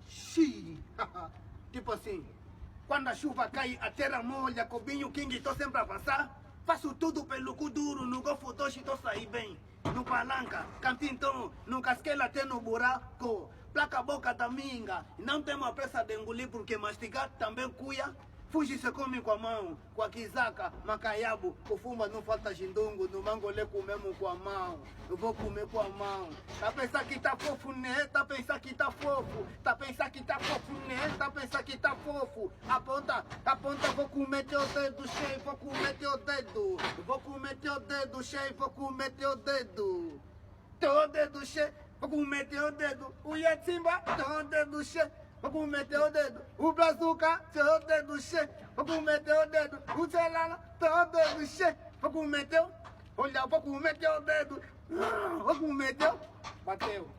Xiii, tipo assim, quando a chuva cai, a terra molha, Cobinho King, estou sempre a passar. Faço tudo pelo cu duro, no golfo doce, estou sair bem. No palanca, cantintão, no casquela até no buraco. Placa a boca da minga, não temos a pressa de engolir porque mastigar também cuia. Fuji se come com a mão, com a quizaca, macaiabo, o fuma não falta jindungo, no mangolê comemos com a mão, eu vou comer com a mão. Tá pensar que tá fofo, né? Tá pensar que tá fofo, tá pensar que tá fofo, né? Tá pensar que tá fofo. Aponta, aponta, vou comer teu dedo cheio, vou comer teu dedo. Vou comer teu dedo cheio, vou comer teu dedo. Teu dedo cheio, vou comer teu dedo. O Yatimba, teu dedo cheio. Vou comer teu dedo, o Brazuca, teu dedo cheio. Vou comer teu dedo, o Tchelala, teu dedo cheio. Vou comer teu, olha, vou comer teu dedo. Vou comer teu, bateu.